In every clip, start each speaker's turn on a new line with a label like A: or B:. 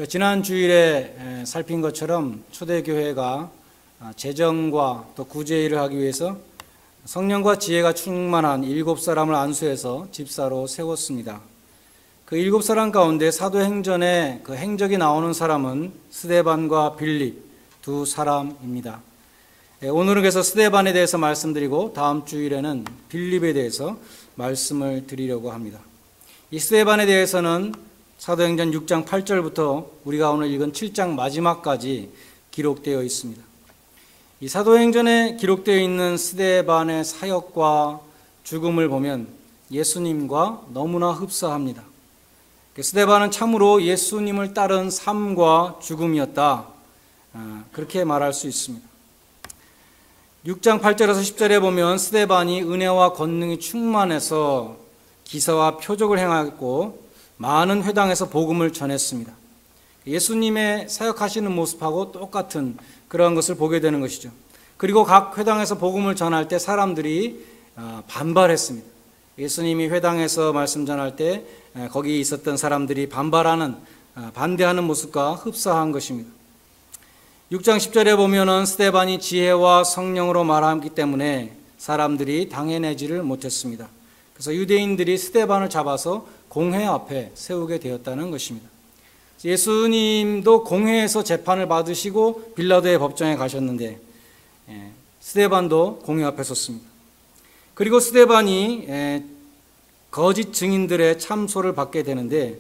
A: 지난 주일에 살핀 것처럼 초대교회가 재정과 또 구제일을 하기 위해서 성령과 지혜가 충만한 7사람을 안수해서 집사로 세웠습니다. 그 7사람 가운데 사도행전에 그 행적이 나오는 사람은 스데반과 빌립 두 사람입니다. 오늘은 그래서 스데반에 대해서 말씀드리고 다음 주일에는 빌립에 대해서 말씀을 드리려고 합니다. 이 스데반에 대해서는 사도행전 6장 8절부터 우리가 오늘 읽은 7장 마지막까지 기록되어 있습니다. 이 사도행전에 기록되어 있는 스데반의 사역과 죽음을 보면 예수님과 너무나 흡사합니다. 스데반은 참으로 예수님을 따른 삶과 죽음이었다, 그렇게 말할 수 있습니다. 6장 8절에서 10절에 보면 스데반이 은혜와 권능이 충만해서 기사와 표적을 행하였고 많은 회당에서 복음을 전했습니다. 예수님의 사역하시는 모습하고 똑같은 그러한 것을 보게 되는 것이죠. 그리고 각 회당에서 복음을 전할 때 사람들이 반발했습니다. 예수님이 회당에서 말씀 전할 때 거기 있었던 사람들이 반대하는 모습과 흡사한 것입니다. 6장 10절에 보면은 스데반이 지혜와 성령으로 말하기 때문에 사람들이 당해내지를 못했습니다. 그래서 유대인들이 스데반을 잡아서 공회 앞에 세우게 되었다는 것입니다. 예수님도 공회에서 재판을 받으시고 빌라도의 법정에 가셨는데 스데반도 공회 앞에 섰습니다. 그리고 스데반이 거짓 증인들의 참소를 받게 되는데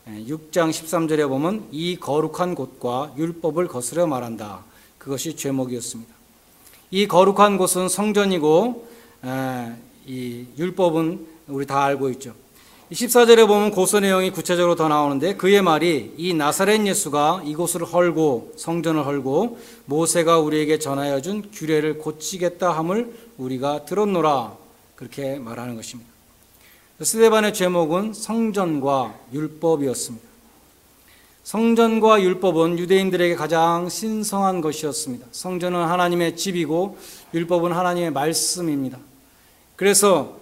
A: 6장 13절에 보면 이 거룩한 곳과 율법을 거스려 말한다, 그것이 죄목이었습니다. 이 거룩한 곳은 성전이고 이 율법은 우리 다 알고 있죠. 14절에 보면 고소 내용이 구체적으로 더 나오는데 그의 말이 이 나사렛 예수가 이곳을 헐고 성전을 헐고 모세가 우리에게 전하여 준 규례를 고치겠다 함을 우리가 들었노라, 그렇게 말하는 것입니다. 스데반의 제목은 성전과 율법이었습니다. 성전과 율법은 유대인들에게 가장 신성한 것이었습니다. 성전은 하나님의 집이고 율법은 하나님의 말씀입니다. 그래서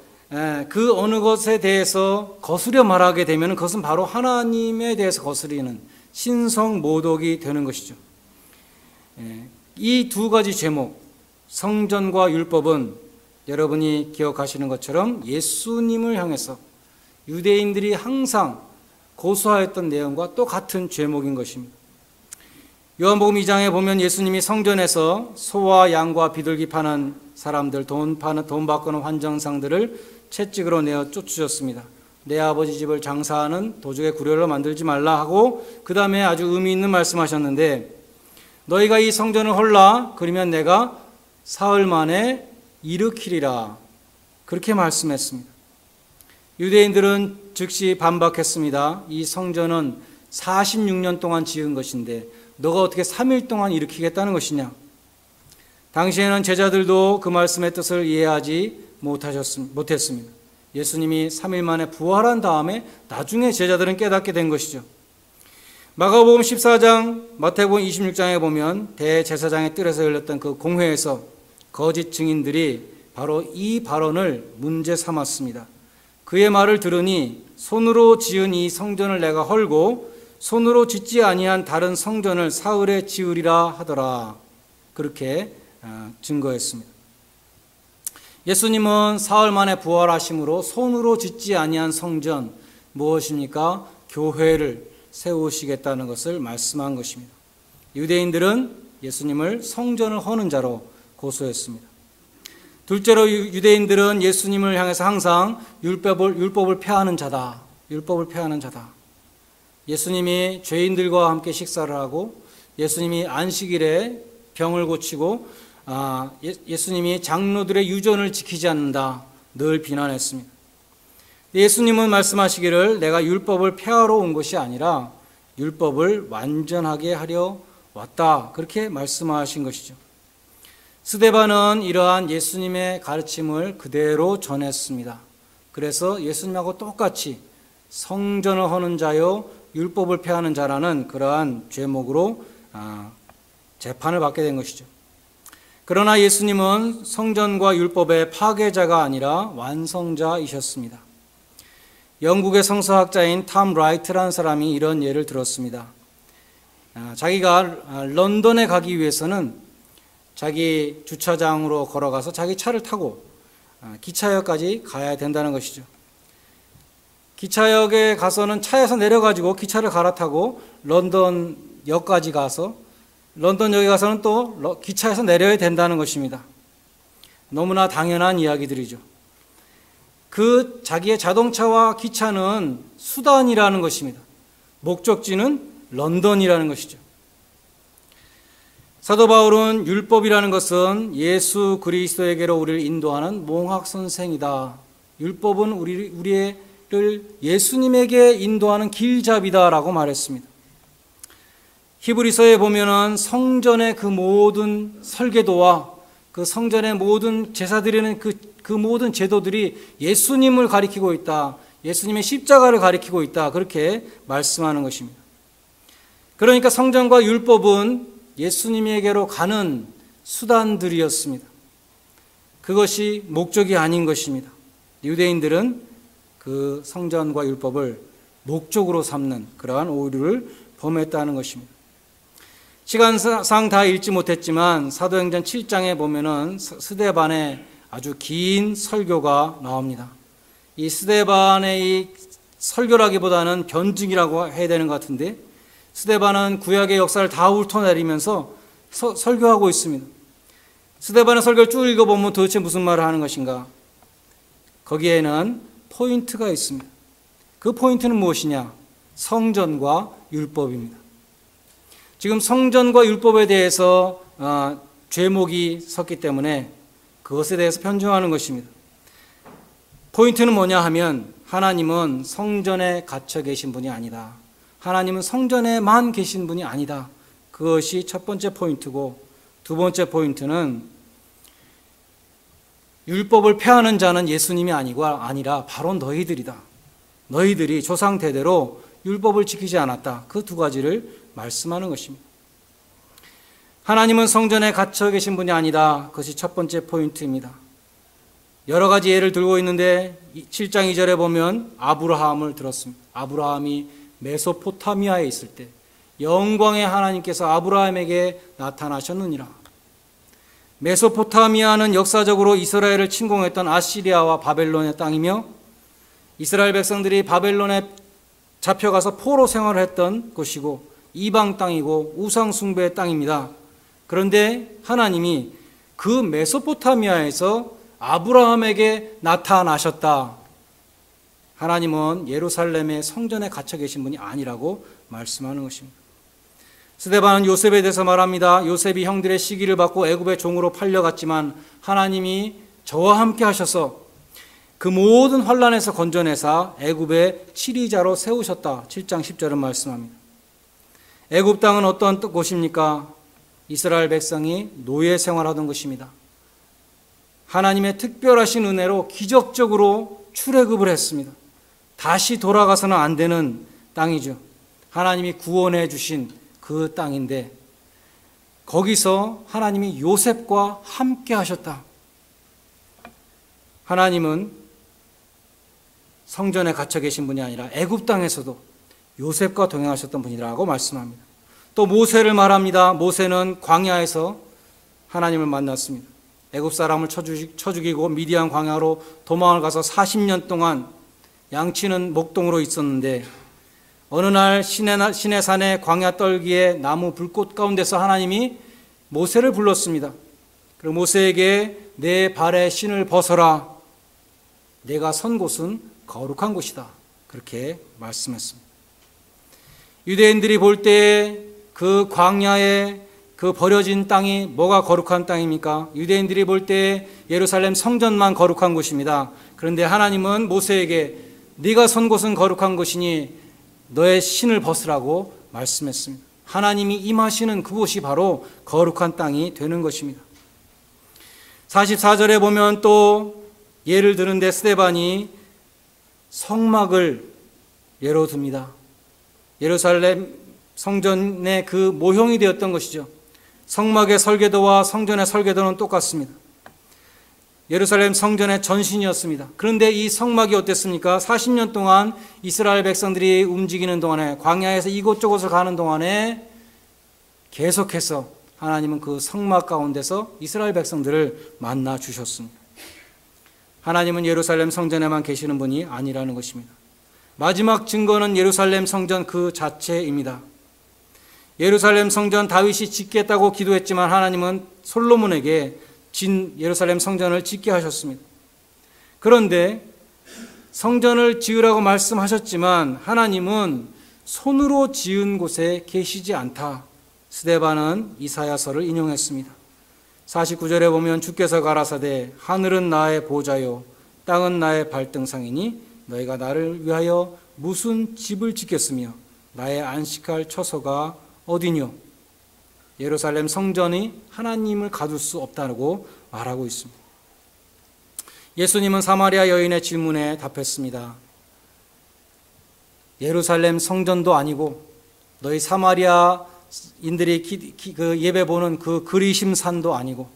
A: 그 어느 것에 대해서 거스려 말하게 되면 그것은 바로 하나님에 대해서 거스리는 신성모독이 되는 것이죠. 이 두 가지 제목, 성전과 율법은 여러분이 기억하시는 것처럼 예수님을 향해서 유대인들이 항상 고소하였던 내용과 똑같은 제목인 것입니다. 요한복음 2장에 보면 예수님이 성전에서 소와 양과 비둘기 파는 사람들, 돈 바꾸는 환정상들을 채찍으로 내어 쫓으셨습니다. 내 아버지 집을 장사하는 도적의 구려로 만들지 말라 하고 그 다음에 아주 의미 있는 말씀하셨는데 너희가 이 성전을 헐라, 그러면 내가 사흘 만에 일으키리라, 그렇게 말씀했습니다. 유대인들은 즉시 반박했습니다. 이 성전은 46년 동안 지은 것인데 너가 어떻게 3일 동안 일으키겠다는 것이냐. 당시에는 제자들도 그 말씀의 뜻을 이해하지 못했습니다. 예수님이 3일 만에 부활한 다음에 나중에 제자들은 깨닫게 된 것이죠. 마가복음 14장, 마태복음 26장에 보면 대제사장의 뜰에서 열렸던 그 공회에서 거짓 증인들이 바로 이 발언을 문제 삼았습니다. 그의 말을 들으니 손으로 지은 이 성전을 내가 헐고 손으로 짓지 아니한 다른 성전을 사흘에 지으리라 하더라, 그렇게 증거했습니다. 예수님은 사흘 만에 부활하심으로 손으로 짓지 아니한 성전, 무엇입니까? 교회를 세우시겠다는 것을 말씀한 것입니다. 유대인들은 예수님을 성전을 허는 자로 고소했습니다. 둘째로 유대인들은 예수님을 향해서 항상 율법을 폐하는 자다, 율법을 폐하는 자다. 예수님이 죄인들과 함께 식사를 하고 예수님이 안식일에 병을 고치고 예수님이 장로들의 유전을 지키지 않는다, 늘 비난했습니다. 예수님은 말씀하시기를 내가 율법을 폐하러 온 것이 아니라 율법을 완전하게 하려 왔다, 그렇게 말씀하신 것이죠. 스데반은 이러한 예수님의 가르침을 그대로 전했습니다. 그래서 예수님하고 똑같이 성전을 허는 자요 율법을 폐하는 자라는 그러한 죄목으로 재판을 받게 된 것이죠. 그러나 예수님은 성전과 율법의 파괴자가 아니라 완성자이셨습니다. 영국의 성서학자인 탐 라이트라는 사람이 이런 예를 들었습니다. 자기가 런던에 가기 위해서는 자기 주차장으로 걸어가서 자기 차를 타고 기차역까지 가야 된다는 것이죠. 기차역에 가서는 차에서 내려가지고 기차를 갈아타고 런던역까지 가서 런던역에 가서는 또 기차에서 내려야 된다는 것입니다. 너무나 당연한 이야기들이죠. 그 자기의 자동차와 기차는 수단이라는 것입니다. 목적지는 런던이라는 것이죠. 사도 바울은 율법이라는 것은 예수 그리스도에게로 우리를 인도하는 몽학선생이다. 율법은 우리를 예수님에게 인도하는 길잡이다라고 말했습니다. 히브리서에 보면은 성전의 그 모든 설계도와 그 성전의 모든 제사 드리는 그 모든 제도들이 예수님을 가리키고 있다. 예수님의 십자가를 가리키고 있다. 그렇게 말씀하는 것입니다. 그러니까 성전과 율법은 예수님에게로 가는 수단들이었습니다. 그것이 목적이 아닌 것입니다. 유대인들은 그 성전과 율법을 목적으로 삼는 그러한 오류를 범했다는 것입니다. 시간상 다 읽지 못했지만 사도행전 7장에 보면은 스데반의 아주 긴 설교가 나옵니다. 이 스데반의 이 설교라기보다는 변증이라고 해야 되는 것 같은데, 스데반은 구약의 역사를 다 훑어내리면서 설교하고 있습니다. 스데반의 설교를 쭉 읽어보면 도대체 무슨 말을 하는 것인가? 거기에는 포인트가 있습니다. 그 포인트는 무엇이냐? 성전과 율법입니다. 지금 성전과 율법에 대해서 죄목이 섰기 때문에 그것에 대해서 편중하는 것입니다. 포인트는 뭐냐 하면 하나님은 성전에 갇혀 계신 분이 아니다. 하나님은 성전에만 계신 분이 아니다. 그것이 첫 번째 포인트고, 두 번째 포인트는 율법을 폐하는 자는 예수님이 아니라 바로 너희들이다. 너희들이 조상 대대로 율법을 지키지 않았다. 그 두 가지를 말씀하는 것입니다. 하나님은 성전에 갇혀 계신 분이 아니다. 그것이 첫 번째 포인트입니다. 여러 가지 예를 들고 있는데 7장 2절에 보면 아브라함을 들었습니다. 아브라함이 메소포타미아에 있을 때 영광의 하나님께서 아브라함에게 나타나셨느니라. 메소포타미아는 역사적으로 이스라엘을 침공했던 아시리아와 바벨론의 땅이며 이스라엘 백성들이 바벨론에 잡혀가서 포로 생활을 했던 곳이고 이방 땅이고 우상 숭배의 땅입니다. 그런데 하나님이 그 메소포타미아에서 아브라함에게 나타나셨다. 하나님은 예루살렘의 성전에 갇혀 계신 분이 아니라고 말씀하는 것입니다. 스데반은 요셉에 대해서 말합니다. 요셉이 형들의 시기를 받고 애굽의 종으로 팔려갔지만 하나님이 저와 함께 하셔서 그 모든 환난에서 건져내사 애굽의 치리자로 세우셨다. 7장 10절은 말씀합니다. 애굽 땅은 어떤 곳입니까? 이스라엘 백성이 노예 생활하던 것입니다. 하나님의 특별하신 은혜로 기적적으로 출애굽을 했습니다. 다시 돌아가서는 안 되는 땅이죠. 하나님이 구원해 주신 그 땅인데 거기서 하나님이 요셉과 함께 하셨다. 하나님은 성전에 갇혀 계신 분이 아니라 애굽 땅에서도 요셉과 동행하셨던 분이라고 말씀합니다. 또 모세를 말합니다. 모세는 광야에서 하나님을 만났습니다. 애굽 사람을 쳐 죽이고 미디안 광야로 도망을 가서 40년 동안 양치는 목동으로 있었는데 어느 날 시내산의 광야 떨기에 나무 불꽃 가운데서 하나님이 모세를 불렀습니다. 그리고 모세에게 내 발에 신을 벗어라. 내가 선 곳은 거룩한 곳이다. 그렇게 말씀했습니다. 유대인들이 볼 때 그 광야에 그 버려진 땅이 뭐가 거룩한 땅입니까? 유대인들이 볼 때 예루살렘 성전만 거룩한 곳입니다. 그런데 하나님은 모세에게 네가 선 곳은 거룩한 곳이니 너의 신을 벗으라고 말씀했습니다. 하나님이 임하시는 그곳이 바로 거룩한 땅이 되는 것입니다. 44절에 보면 또 예를 드는데 스데반이 성막을 예로 듭니다. 예루살렘 성전의 그 모형이 되었던 것이죠. 성막의 설계도와 성전의 설계도는 똑같습니다. 예루살렘 성전의 전신이었습니다. 그런데 이 성막이 어땠습니까? 40년 동안 이스라엘 백성들이 움직이는 동안에 광야에서 이곳저곳을 가는 동안에 계속해서 하나님은 그 성막 가운데서 이스라엘 백성들을 만나 주셨습니다. 하나님은 예루살렘 성전에만 계시는 분이 아니라는 것입니다. 마지막 증거는 예루살렘 성전 그 자체입니다. 예루살렘 성전 다윗이 짓겠다고 기도했지만 하나님은 솔로몬에게 예루살렘 성전을 짓게 하셨습니다. 그런데 성전을 지으라고 말씀하셨지만 하나님은 손으로 지은 곳에 계시지 않다. 스데반은 이사야서를 인용했습니다. 49절에 보면 주께서 가라사대 하늘은 나의 보좌요 땅은 나의 발등상이니 너희가 나를 위하여 무슨 집을 짓겠으며 나의 안식할 처소가 어디뇨. 예루살렘 성전이 하나님을 가둘 수 없다고 말하고 있습니다. 예수님은 사마리아 여인의 질문에 답했습니다. 예루살렘 성전도 아니고 너희 사마리아인들이 예배 보는 그 그리심 산도 아니고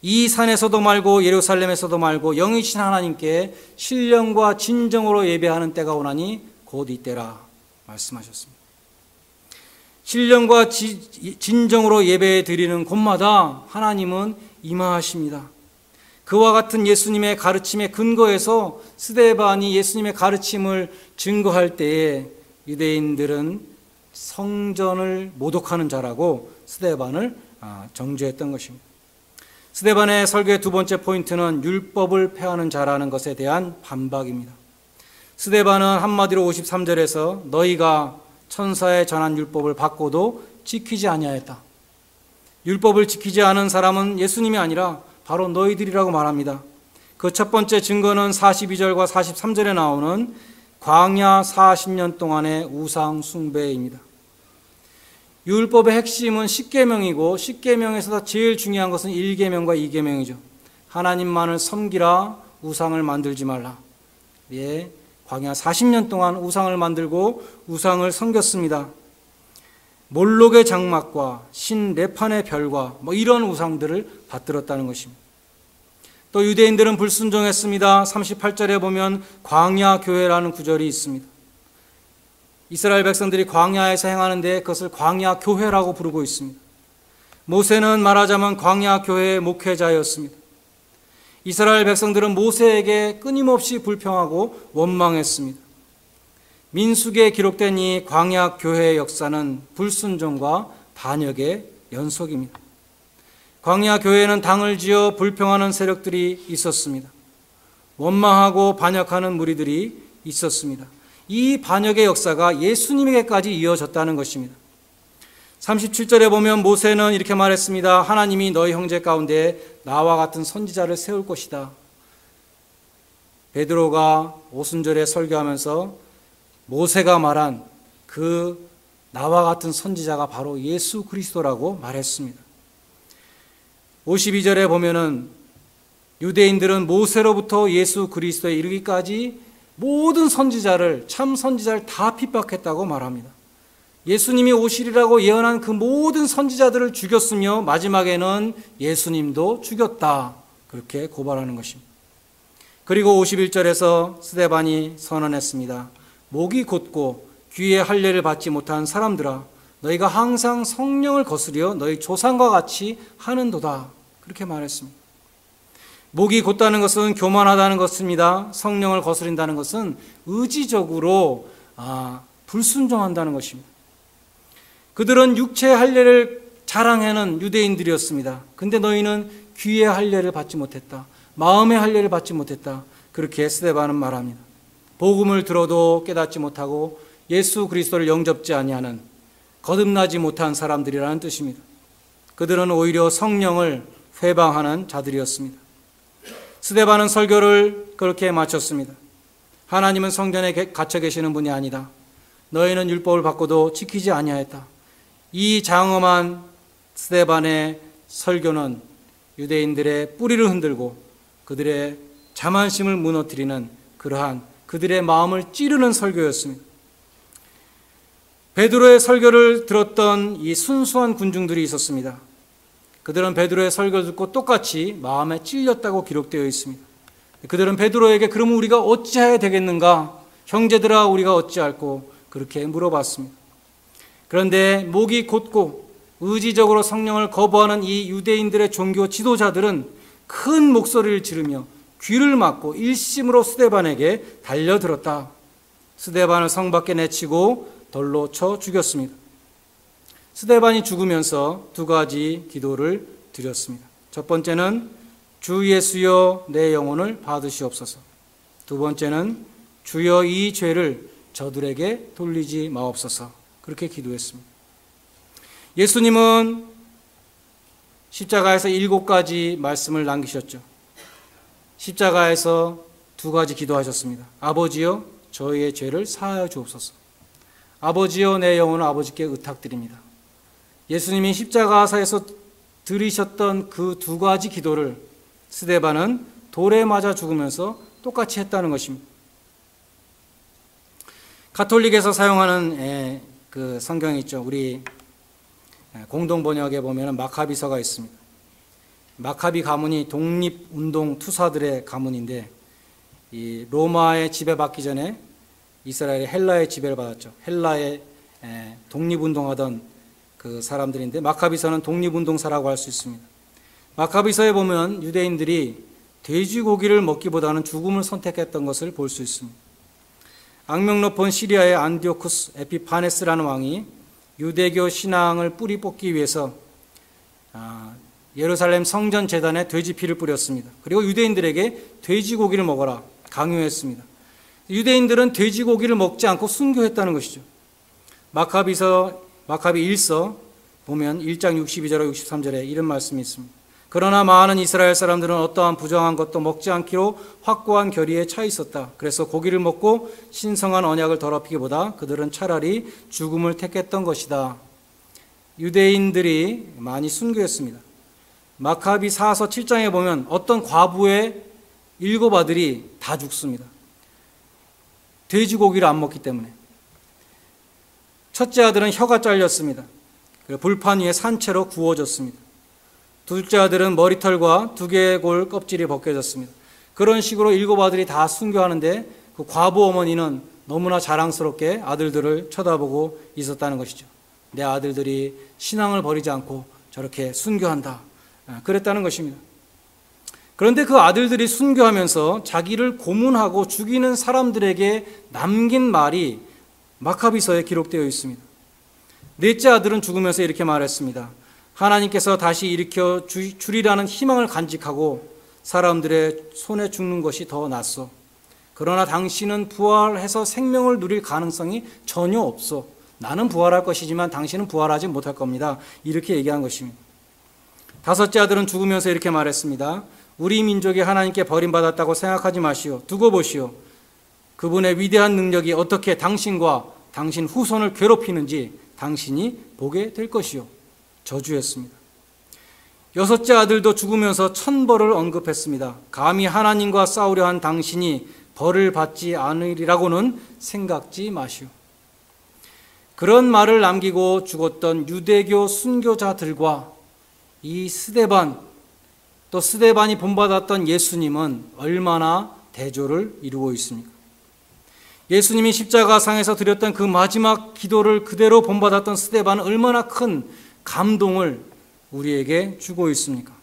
A: 이 산에서도 말고 예루살렘에서도 말고 영이신 하나님께 신령과 진정으로 예배하는 때가 오나니 곧 이때라 말씀하셨습니다. 신령과 진정으로 예배 드리는 곳마다 하나님은 임하십니다. 그와 같은 예수님의 가르침의 근거에서 스데반이 예수님의 가르침을 증거할 때에 유대인들은 성전을 모독하는 자라고 스데반을 정죄했던 것입니다. 스데반의 설교의 두 번째 포인트는 율법을 폐하는 자라는 것에 대한 반박입니다. 스데반은 한마디로 53절에서 너희가 천사의 전한 율법을 받고도 지키지 아니하였다. 율법을 지키지 않은 사람은 예수님이 아니라 바로 너희들이라고 말합니다. 그 첫 번째 증거는 42절과 43절에 나오는 광야 40년 동안의 우상 숭배입니다. 율법의 핵심은 10계명이고 10계명에서 제일 중요한 것은 1계명과 2계명이죠. 하나님만을 섬기라, 우상을 만들지 말라. 예, 광야 40년 동안 우상을 만들고 우상을 섬겼습니다. 몰록의 장막과 신 레판의 별과 이런 우상들을 받들었다는 것입니다. 또 유대인들은 불순종했습니다. 38절에 보면 광야 교회라는 구절이 있습니다. 이스라엘 백성들이 광야에서 행하는데 그것을 광야 교회라고 부르고 있습니다. 모세는 말하자면 광야 교회의 목회자였습니다. 이스라엘 백성들은 모세에게 끊임없이 불평하고 원망했습니다. 민수기에 기록된 이 광야 교회의 역사는 불순종과 반역의 연속입니다. 광야 교회에는 당을 지어 불평하는 세력들이 있었습니다. 원망하고 반역하는 무리들이 있었습니다. 이 반역의 역사가 예수님에게까지 이어졌다는 것입니다. 37절에 보면 모세는 이렇게 말했습니다. 하나님이 너희 형제 가운데 나와 같은 선지자를 세울 것이다. 베드로가 오순절에 설교하면서 모세가 말한 그 나와 같은 선지자가 바로 예수 그리스도라고 말했습니다. 52절에 보면은 유대인들은 모세로부터 예수 그리스도에 이르기까지 모든 선지자를, 참 선지자를 다 핍박했다고 말합니다. 예수님이 오시리라고 예언한 그 모든 선지자들을 죽였으며 마지막에는 예수님도 죽였다. 그렇게 고발하는 것입니다. 그리고 51절에서 스데반이 선언했습니다. 목이 곧고 귀에 할례를 받지 못한 사람들아, 너희가 항상 성령을 거스려 너희 조상과 같이 하는도다. 그렇게 말했습니다. 목이 곧다는 것은 교만하다는 것입니다. 성령을 거스린다는 것은 의지적으로 불순종한다는 것입니다. 그들은 육체의 할례를 자랑하는 유대인들이었습니다. 근데 너희는 귀의 할례를 받지 못했다. 마음의 할례를 받지 못했다. 그렇게 스데반은 말합니다. 복음을 들어도 깨닫지 못하고 예수 그리스도를 영접지 아니하는 거듭나지 못한 사람들이라는 뜻입니다. 그들은 오히려 성령을 회방하는 자들이었습니다. 스데반은 설교를 그렇게 마쳤습니다. 하나님은 성전에 갇혀 계시는 분이 아니다. 너희는 율법을 받고도 지키지 아니하였다. 이 장엄한 스데반의 설교는 유대인들의 뿌리를 흔들고 그들의 자만심을 무너뜨리는 그러한 그들의 마음을 찌르는 설교였습니다. 베드로의 설교를 들었던 이 순수한 군중들이 있었습니다. 그들은 베드로의 설교를 듣고 똑같이 마음에 찔렸다고 기록되어 있습니다. 그들은 베드로에게 그러면 우리가 어찌해야 되겠는가? 형제들아 우리가 어찌할꼬? 그렇게 물어봤습니다. 그런데 목이 곧고 의지적으로 성령을 거부하는 이 유대인들의 종교 지도자들은 큰 목소리를 지르며 귀를 막고 일심으로 스데반에게 달려들었다. 스데반을 성 밖에 내치고 돌로 쳐 죽였습니다. 스데반이 죽으면서 두 가지 기도를 드렸습니다. 첫 번째는 주 예수여 내 영혼을 받으시옵소서. 두 번째는 주여 이 죄를 저들에게 돌리지 마옵소서. 그렇게 기도했습니다. 예수님은 십자가에서 7가지 말씀을 남기셨죠. 십자가에서 2가지 기도하셨습니다. 아버지여 저희의 죄를 사하여 주옵소서. 아버지여 내 영혼을 아버지께 의탁드립니다. 예수님이 십자가에서 드리셨던 그 2가지 기도를 스데반은 돌에 맞아 죽으면서 똑같이 했다는 것입니다. 가톨릭에서 사용하는 그 성경이 있죠. 우리 공동 번역에 보면 마카비서가 있습니다. 마카비 가문이 독립운동 투사들의 가문인데 이 로마의 지배받기 전에 이스라엘이 헬라의 지배를 받았죠. 헬라의 독립운동하던 그 사람들인데 마카비서는 독립운동사라고 할 수 있습니다. 마카비서에 보면 유대인들이 돼지고기를 먹기보다는 죽음을 선택했던 것을 볼 수 있습니다. 악명 높은 시리아의 안디오쿠스 에피파네스라는 왕이 유대교 신앙을 뿌리 뽑기 위해서 예루살렘 성전 제단에 돼지피를 뿌렸습니다. 그리고 유대인들에게 돼지고기를 먹어라 강요했습니다. 유대인들은 돼지고기를 먹지 않고 순교했다는 것이죠. 마카비 1서 보면 1장 62절과 63절에 이런 말씀이 있습니다. 그러나 많은 이스라엘 사람들은 어떠한 부정한 것도 먹지 않기로 확고한 결의에 차 있었다. 그래서 고기를 먹고 신성한 언약을 더럽히기보다 그들은 차라리 죽음을 택했던 것이다. 유대인들이 많이 순교했습니다. 마카비 4서 7장에 보면 어떤 과부의 7 아들이 다 죽습니다. 돼지고기를 안 먹기 때문에. 첫째 아들은 혀가 잘렸습니다. 그리고 불판 위에 산채로 구워졌습니다. 둘째 아들은 머리털과 두개골 껍질이 벗겨졌습니다. 그런 식으로 7 아들이 다 순교하는데 그 과부 어머니는 너무나 자랑스럽게 아들들을 쳐다보고 있었다는 것이죠. 내 아들들이 신앙을 버리지 않고 저렇게 순교한다. 그랬다는 것입니다. 그런데 그 아들들이 순교하면서 자기를 고문하고 죽이는 사람들에게 남긴 말이 마카비서에 기록되어 있습니다. 넷째 아들은 죽으면서 이렇게 말했습니다. 하나님께서 다시 일으켜 주리라는 희망을 간직하고 사람들의 손에 죽는 것이 더 낫소. 그러나 당신은 부활해서 생명을 누릴 가능성이 전혀 없소. 나는 부활할 것이지만 당신은 부활하지 못할 겁니다. 이렇게 얘기한 것입니다. 다섯째 아들은 죽으면서 이렇게 말했습니다. 우리 민족이 하나님께 버림받았다고 생각하지 마시오. 두고 보시오. 그분의 위대한 능력이 어떻게 당신과 당신 후손을 괴롭히는지 당신이 보게 될 것이오. 저주했습니다. 여섯째 아들도 죽으면서 천벌을 언급했습니다. 감히 하나님과 싸우려 한 당신이 벌을 받지 않으리라고는 생각지 마시오. 그런 말을 남기고 죽었던 유대교 순교자들과 이 스데반, 또 스데반이 본받았던 예수님은 얼마나 대조를 이루고 있습니까? 예수님이 십자가상에서 드렸던 그 마지막 기도를 그대로 본받았던 스데반은 얼마나 큰 감동을 우리에게 주고 있습니까?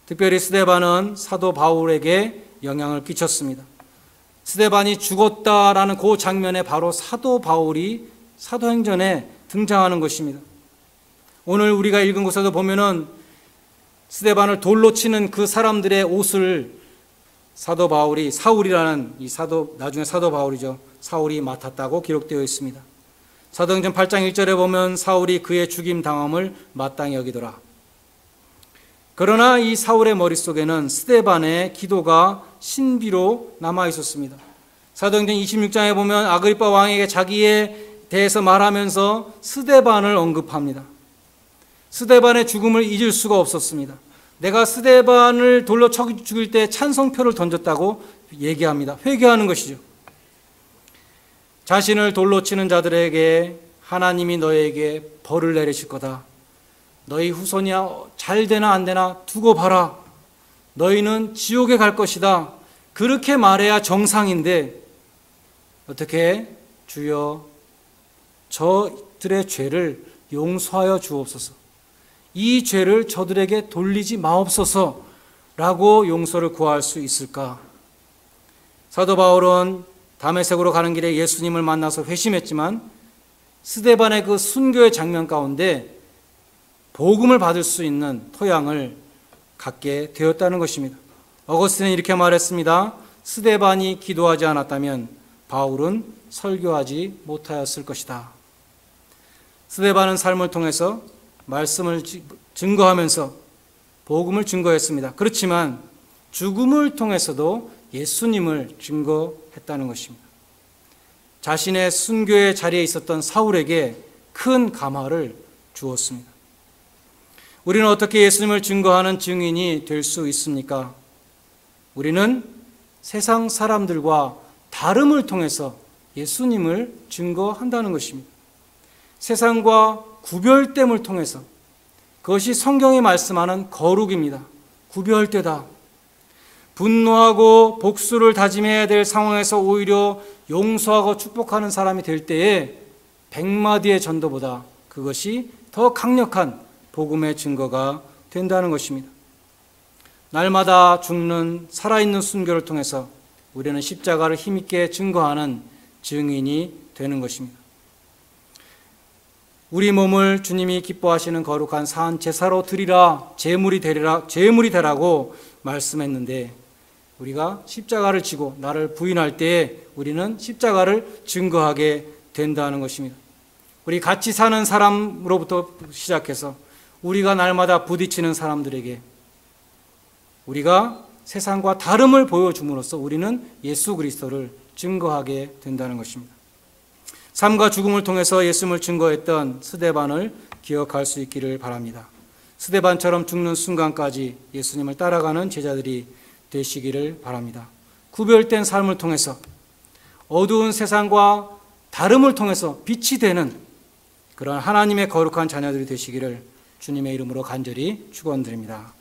A: 특별히 스데반은 사도 바울에게 영향을 끼쳤습니다. 스데반이 죽었다라는 그 장면에 바로 사도 바울이 사도행전에 등장하는 것입니다. 오늘 우리가 읽은 곳에도 보면은 스데반을 돌로 치는 그 사람들의 옷을 사도 바울이, 사울이라는 나중에 사도 바울이죠. 사울이 맡았다고 기록되어 있습니다. 사도행전 8장 1절에 보면 사울이 그의 죽임 당함을 마땅히 여기더라. 그러나 이 사울의 머릿속에는 스데반의 기도가 신비로 남아 있었습니다. 사도행전 26장에 보면 아그리빠 왕에게 자기에 대해서 말하면서 스데반을 언급합니다. 스데반의 죽음을 잊을 수가 없었습니다. 내가 스데반을 돌로 쳐 죽일 때 찬성표를 던졌다고 얘기합니다. 회개하는 것이죠. 자신을 돌로 치는 자들에게 하나님이 너에게 벌을 내리실 거다. 너희 후손이 잘 되나 안 되나 두고 봐라. 너희는 지옥에 갈 것이다. 그렇게 말해야 정상인데 어떻게 주여 저들의 죄를 용서하여 주옵소서. 이 죄를 저들에게 돌리지 마옵소서라고 용서를 구할 수 있을까? 사도 바울은 다메섹으로 가는 길에 예수님을 만나서 회심했지만 스데반의 그 순교의 장면 가운데 복음을 받을 수 있는 토양을 갖게 되었다는 것입니다. 어거스틴은 이렇게 말했습니다. 스데반이 기도하지 않았다면 바울은 설교하지 못하였을 것이다. 스데반은 삶을 통해서 말씀을 증거하면서 복음을 증거했습니다. 그렇지만 죽음을 통해서도 예수님을 증거했다는 것입니다. 자신의 순교의 자리에 있었던 사울에게 큰 감화를 주었습니다. 우리는 어떻게 예수님을 증거하는 증인이 될 수 있습니까? 우리는 세상 사람들과 다름을 통해서 예수님을 증거한다는 것입니다. 세상과 구별됨을 통해서, 그것이 성경이 말씀하는 거룩입니다. 구별되다. 분노하고 복수를 다짐해야 될 상황에서 오히려 용서하고 축복하는 사람이 될 때에 100마디의 전도보다 그것이 더 강력한 복음의 증거가 된다는 것입니다. 날마다 죽는 살아있는 순교를 통해서 우리는 십자가를 힘있게 증거하는 증인이 되는 것입니다. 우리 몸을 주님이 기뻐하시는 거룩한 산 제사로 드리라, 제물이 되라고 말씀했는데, 우리가 십자가를 지고 나를 부인할 때에 우리는 십자가를 증거하게 된다는 것입니다. 우리 같이 사는 사람으로부터 시작해서 우리가 날마다 부딪히는 사람들에게 우리가 세상과 다름을 보여줌으로써 우리는 예수 그리스도를 증거하게 된다는 것입니다. 삶과 죽음을 통해서 예수님을 증거했던 스데반을 기억할 수 있기를 바랍니다. 스데반처럼 죽는 순간까지 예수님을 따라가는 제자들이 되시기를 바랍니다. 구별된 삶을 통해서, 어두운 세상과 다름을 통해서 빛이 되는 그런 하나님의 거룩한 자녀들이 되시기를 주님의 이름으로 간절히 축원드립니다.